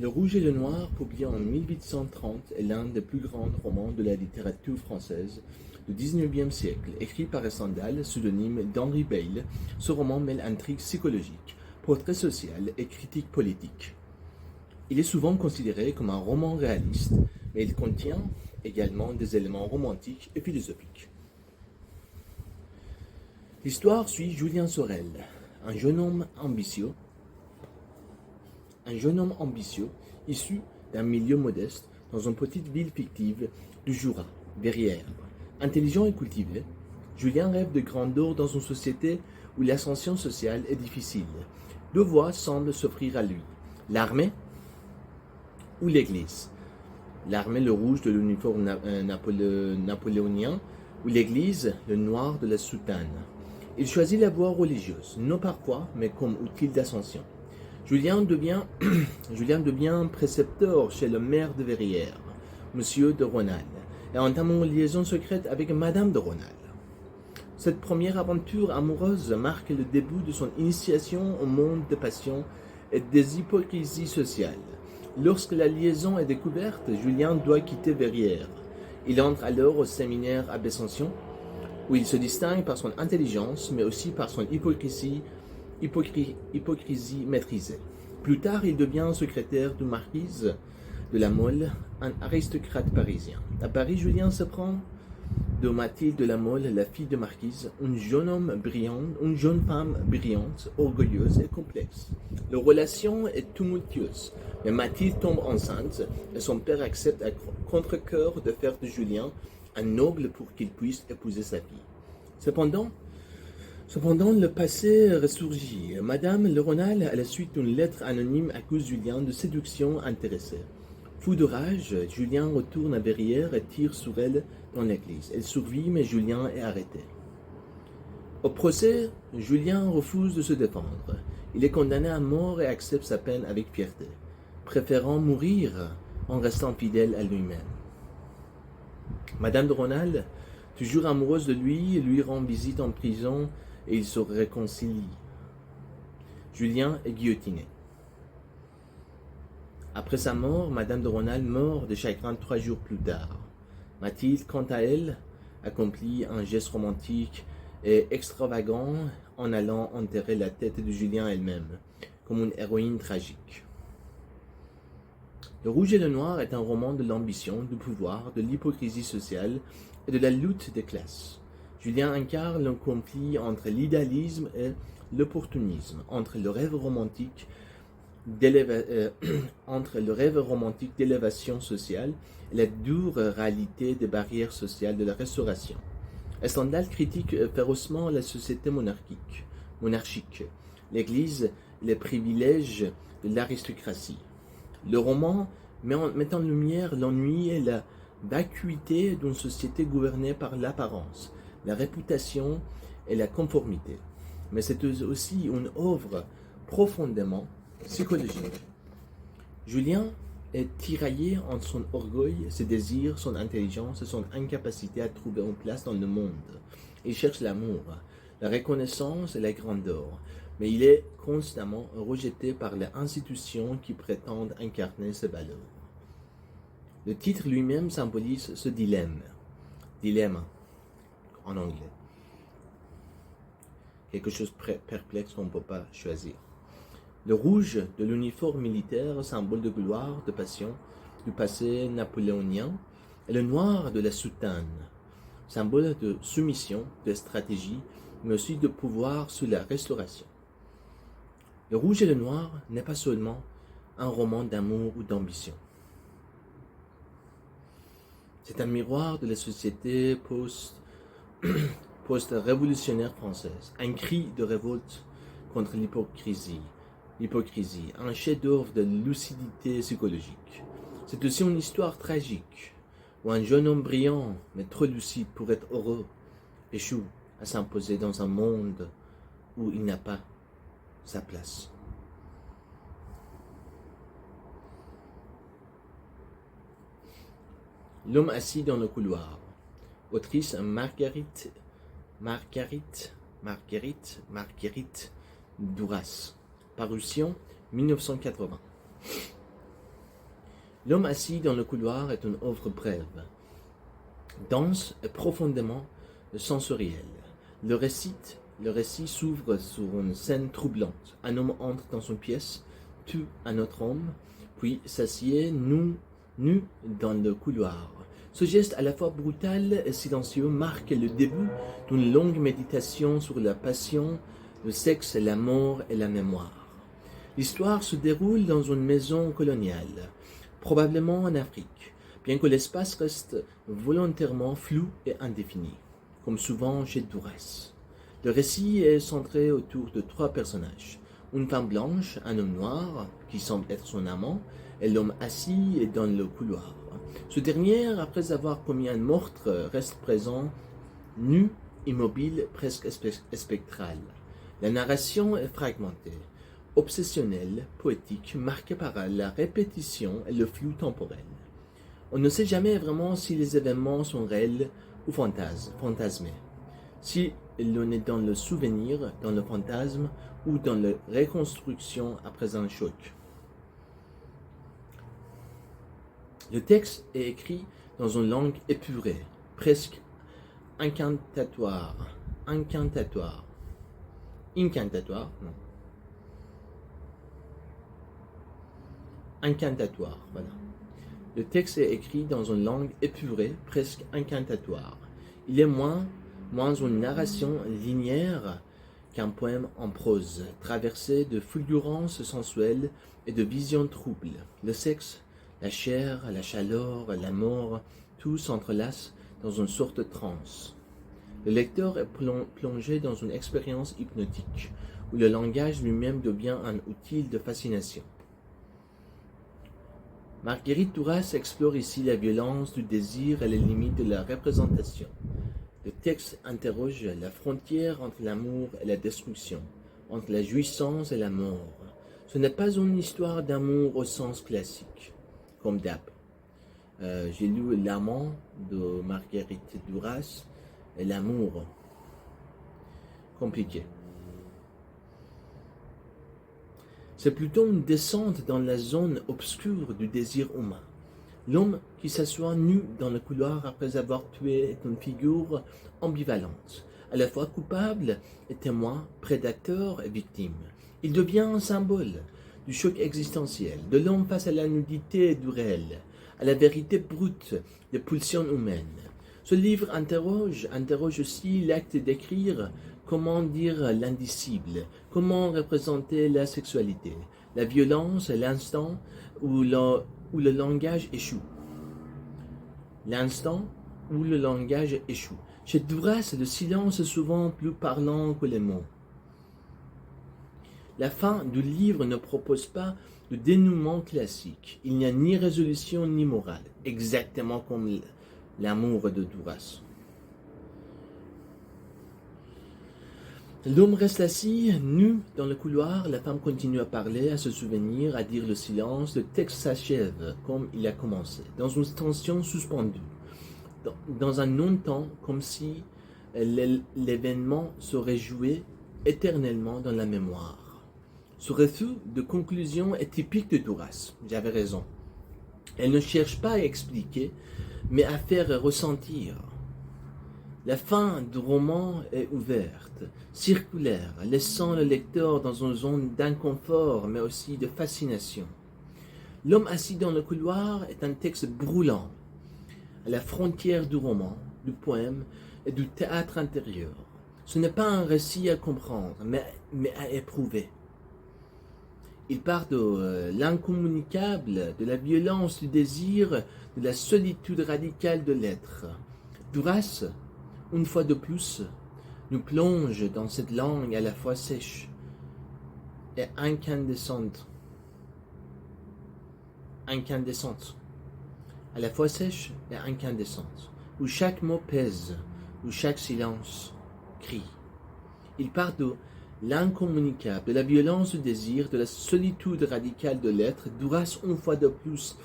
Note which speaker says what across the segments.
Speaker 1: Le Rouge et le Noir, publié en 1830, est l'un des plus grands romans de la littérature française du XIXe siècle. Écrit par Stendhal, pseudonyme d'Henri Beyle, ce roman mêle intrigue psychologique, portrait social et critique politique. Il est souvent considéré comme un roman réaliste, mais il contient également des éléments romantiques et philosophiques. L'histoire suit Julien Sorel, un jeune homme ambitieux, issu d'un milieu modeste dans une petite ville fictive du Jura, Verrières. Intelligent et cultivé, Julien rêve de grandeur dans une société où l'ascension sociale est difficile. Deux voies semblent s'offrir à lui, l'armée ou l'église. L'armée, le rouge de l'uniforme napoléonien, ou l'église, le noir de la soutane. Il choisit la voie religieuse, non par foi, mais comme outil d'ascension. Julien devient précepteur chez le maire de Verrières, Monsieur de Rênal, et entame une liaison secrète avec Madame de Rênal. Cette première aventure amoureuse marque le début de son initiation au monde des passions et des hypocrisies sociales. Lorsque la liaison est découverte, Julien doit quitter Verrières. Il entre alors au séminaire à Besançon, où il se distingue par son intelligence, mais aussi par son hypocrisie maîtrisée. Plus tard, il devient secrétaire de marquise de la Mole, un aristocrate parisien. À Paris, Julien s'apprend de Mathilde de la Mole, la fille de marquise, une jeune femme brillante, orgueilleuse et complexe. Leur relation est tumultueuse, mais Mathilde tombe enceinte et son père accepte à contre-cœur de faire de Julien un noble pour qu'il puisse épouser sa fille. Cependant, le passé ressurgit. Madame de Rênal, à la suite d'une lettre anonyme, accuse Julien de séduction intéressée. Fou de rage, Julien retourne à Verrières et tire sur elle dans l'église. Elle survit, mais Julien est arrêté. Au procès, Julien refuse de se défendre. Il est condamné à mort et accepte sa peine avec fierté, préférant mourir en restant fidèle à lui-même. Madame de Rênal, toujours amoureuse de lui rend visite en prison et ils se réconcilient. Julien est guillotiné. Après sa mort, Madame de Rênal meurt de chagrin 3 jours plus tard. Mathilde, quant à elle, accomplit un geste romantique et extravagant en allant enterrer la tête de Julien elle-même, comme une héroïne tragique. Le Rouge et le Noir est un roman de l'ambition, du pouvoir, de l'hypocrisie sociale et de la lutte des classes. Julien incarne le conflit entre l'idéalisme et l'opportunisme, entre le rêve romantique d'élévation sociale et la dure réalité des barrières sociales de la Restauration. Stendhal critique férocement la société monarchique, l'Église et les privilèges de l'aristocratie. Le roman met en lumière l'ennui et la vacuité d'une société gouvernée par l'apparence, la réputation et la conformité. Mais c'est aussi une œuvre profondément psychologique. Julien est tiraillé entre son orgueil, ses désirs, son intelligence et son incapacité à trouver une place dans le monde. Il cherche l'amour, la reconnaissance et la grandeur, mais il est constamment rejeté par les institutions qui prétendent incarner ses valeurs. Le titre lui-même symbolise ce dilemme en anglais. Quelque chose de perplexe qu'on ne peut pas choisir. Le rouge de l'uniforme militaire, symbole de gloire, de passion, du passé napoléonien, et le noir de la soutane, symbole de soumission, de stratégie, mais aussi de pouvoir sous la Restauration. Le Rouge et le Noir n'est pas seulement un roman d'amour ou d'ambition. C'est un miroir de la société post-révolutionnaire française, un cri de révolte contre l'hypocrisie, un chef-d'œuvre de lucidité psychologique. C'est aussi une histoire tragique, où un jeune homme brillant, mais trop lucide pour être heureux, échoue à s'imposer dans un monde où il n'a pas sa place. L'homme assis dans le couloir. Autrice Marguerite Duras. Parution 1980. L'homme assis dans le couloir est une œuvre brève, dense et profondément sensorielle. Le récit s'ouvre sur une scène troublante. Un homme entre dans une pièce, tue un autre homme, puis s'assied nu dans le couloir. Ce geste à la fois brutal et silencieux marque le début d'une longue méditation sur la passion, le sexe, la mort et la mémoire. L'histoire se déroule dans une maison coloniale, probablement en Afrique, bien que l'espace reste volontairement flou et indéfini, comme souvent chez Duras. Le récit est centré autour de 3 personnages. Une femme blanche, un homme noir, qui semble être son amant, et l'homme assis dans le couloir. Ce dernier, après avoir commis un meurtre, reste présent, nu, immobile, presque spectral. La narration est fragmentée, obsessionnelle, poétique, marquée par la répétition et le flou temporel. On ne sait jamais vraiment si les événements sont réels ou fantasmés. Si l'on est dans le souvenir, dans le fantasme ou dans la reconstruction après un choc. Le texte est écrit dans une langue épurée, presque incantatoire, voilà. Le texte est écrit dans une langue épurée, presque incantatoire. Il est moins une narration linéaire qu'un poème en prose, traversé de fulgurances sensuelles et de visions troubles. Le sexe, la chair, la chaleur, la mort, tout s'entrelace dans une sorte de transe. Le lecteur est plongé dans une expérience hypnotique, où le langage lui-même devient un outil de fascination. Marguerite Duras explore ici la violence du désir et les limites de la représentation. Le texte interroge la frontière entre l'amour et la destruction, entre la jouissance et la mort. Ce n'est pas une histoire d'amour au sens classique, comme d'hab. J'ai lu L'amant de Marguerite Duras et l'amour. Compliqué. C'est plutôt une descente dans la zone obscure du désir humain. L'homme qui s'assoit nu dans le couloir après avoir tué est une figure ambivalente, à la fois coupable et témoin, prédateur et victime. Il devient un symbole du choc existentiel, de l'homme face à la nudité du réel, à la vérité brute des pulsions humaines. Ce livre interroge aussi l'acte d'écrire, comment dire l'indicible, comment représenter la sexualité, la violence et l'instant où le langage échoue. L'instant où le langage échoue. Chez Duras, le silence est souvent plus parlant que les mots. La fin du livre ne propose pas de dénouement classique. Il n'y a ni résolution ni morale, exactement comme l'amour de Duras. L'homme reste assis, nu, dans le couloir. La femme continue à parler, à se souvenir, à dire le silence. Le texte s'achève comme il a commencé, dans une tension suspendue, dans un non-temps, comme si l'événement serait joué éternellement dans la mémoire. Ce refus de conclusion est typique de Duras. J'avais raison. Elle ne cherche pas à expliquer, mais à faire ressentir. La fin du roman est ouverte, circulaire, laissant le lecteur dans une zone d'inconfort, mais aussi de fascination. L'homme assis dans le couloir est un texte brûlant, à la frontière du roman, du poème et du théâtre intérieur. Ce n'est pas un récit à comprendre, mais à éprouver. Il part de l'incommunicable, de la violence du désir, de la solitude radicale de l'être. Duras, une fois de plus, nous plonge dans cette langue à la fois sèche et incandescente. À la fois sèche et incandescente, où chaque mot pèse, où chaque silence crie. Il part de l'incommunicable, de la violence du désir, de la solitude radicale de l'être. Duras, une fois de plus,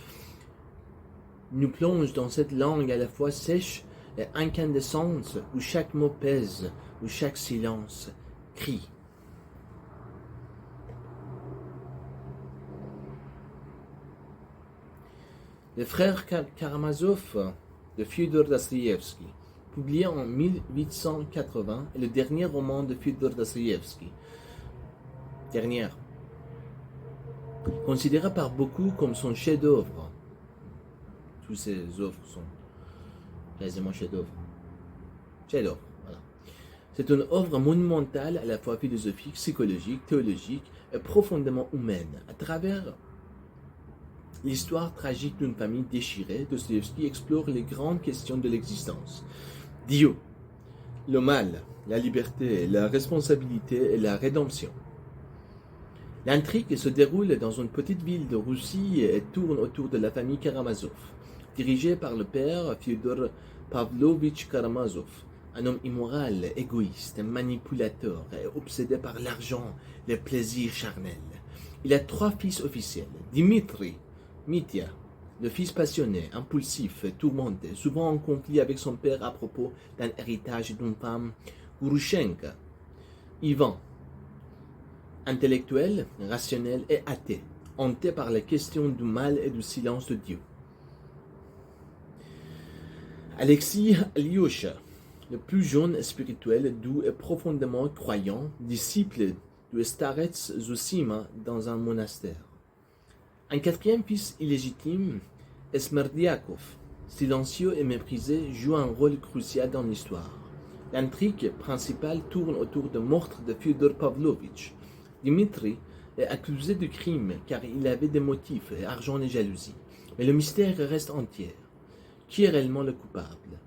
Speaker 1: nous plonge dans cette langue à la fois sèche et incandescente, où chaque mot pèse, où chaque silence crie. Les frères Karamazov de Fyodor Dostoïevski, publié en 1880, est le dernier roman de Fyodor Dostoïevski. Considéré par beaucoup comme son chef-d'œuvre. Toutes ses œuvres sont quasiment chefs-d'œuvre. Chef-d'œuvre, voilà. C'est une œuvre monumentale à la fois philosophique, psychologique, théologique et profondément humaine. À travers l'histoire tragique d'une famille déchirée, Dostoïevski explore les grandes questions de l'existence. Dieu, le mal, la liberté, la responsabilité et la rédemption. L'intrigue se déroule dans une petite ville de Russie et tourne autour de la famille Karamazov, dirigée par le père Fyodor Pavlovitch Karamazov, un homme immoral, égoïste, manipulateur et obsédé par l'argent, les plaisirs charnels. Il a 3 fils officiels, Dimitri, Mitya, le fils passionné, impulsif, tourmenté, souvent en conflit avec son père à propos d'un héritage d'une femme, Gurushenka, Ivan, intellectuel, rationnel et athée, hanté par la question du mal et du silence de Dieu. Alexis Alyosha, le plus jeune spirituel, doux et profondément croyant, disciple du starets Zosima dans un monastère. Un 4e fils illégitime, Smerdiakov, silencieux et méprisé, joue un rôle crucial dans l'histoire. L'intrigue principale tourne autour du meurtre de Fyodor Pavlovitch. Dimitri est accusé de crime car il avait des motifs, argent et jalousie. Mais le mystère reste entier. Qui est réellement le coupable?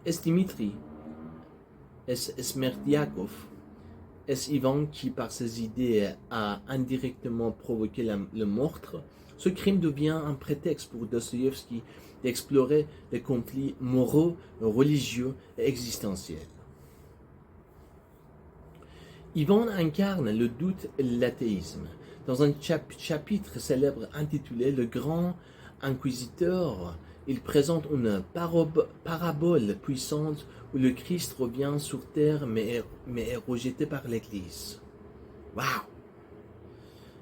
Speaker 1: Est-ce Dimitri? Est-ce Smerdiakov? Est-ce Ivan qui, par ses idées, a indirectement provoqué le meurtre? Ce crime devient un prétexte pour Dostoïevski d'explorer les conflits moraux, religieux et existentiels. Ivan incarne le doute et l'athéisme. Dans un chapitre célèbre intitulé « Le grand inquisiteur », il présente une parabole puissante où le Christ revient sur terre mais est rejeté par l'Église. Waouh!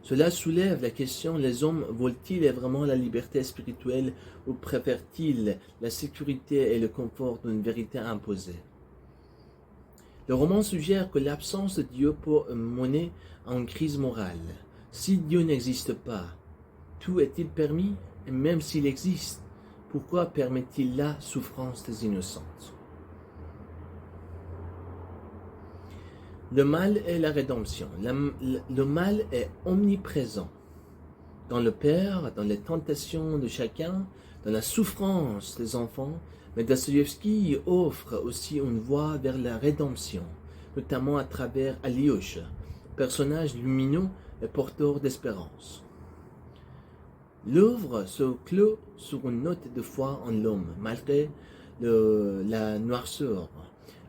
Speaker 1: Cela soulève la question, les hommes veulent-ils vraiment la liberté spirituelle ou préfèrent-ils la sécurité et le confort d'une vérité imposée? Le roman suggère que l'absence de Dieu peut mener à une crise morale. Si Dieu n'existe pas, tout est-il permis? Et même s'il existe, pourquoi permet-il la souffrance des innocents? Le mal et la rédemption. Le mal est omniprésent dans le Père, dans les tentations de chacun, dans la souffrance des enfants, mais Dostoïevski offre aussi une voie vers la rédemption, notamment à travers Alyosha, personnage lumineux et porteur d'espérance. L'œuvre se clôt sur une note de foi en l'homme, malgré la noirceur.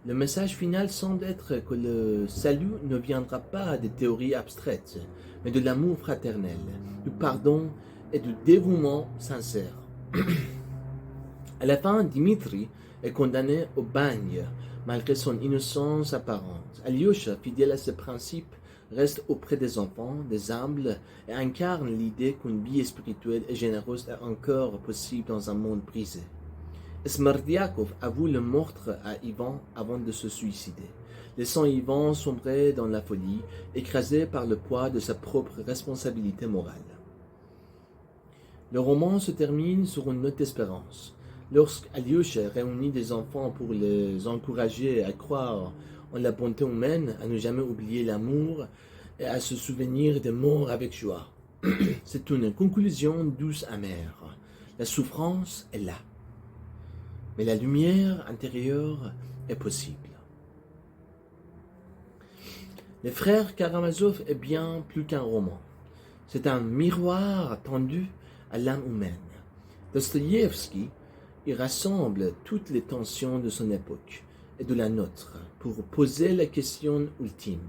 Speaker 1: Le message final semble être que le salut ne viendra pas des théories abstraites, mais de l'amour fraternel, du pardon et du dévouement sincère. À la fin, Dimitri est condamné au bagne, malgré son innocence apparente. Alyosha, fidèle à ses principes, reste auprès des enfants, des humbles, et incarne l'idée qu'une vie spirituelle et généreuse est encore possible dans un monde brisé. Smerdiakov avoue le meurtre à Ivan avant de se suicider, laissant Ivan sombrer dans la folie, écrasé par le poids de sa propre responsabilité morale. Le roman se termine sur une note d'espérance. Lorsqu'Alyosha réunit des enfants pour les encourager à croire en la bonté humaine, à ne jamais oublier l'amour et à se souvenir des morts avec joie. C'est une conclusion douce amère. La souffrance est là, mais la lumière intérieure est possible. Les frères Karamazov est bien plus qu'un roman. C'est un miroir tendu à l'âme humaine. Dostoïevski y rassemble toutes les tensions de son époque et de la nôtre pour poser la question ultime.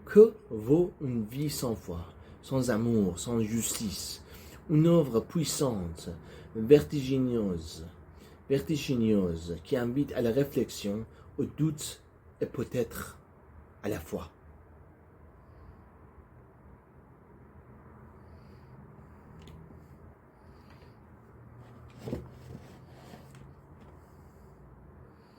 Speaker 1: Que vaut une vie sans foi, sans amour, sans justice? Une œuvre puissante, vertigineuse, qui invite à la réflexion, au doute et peut-être à la foi.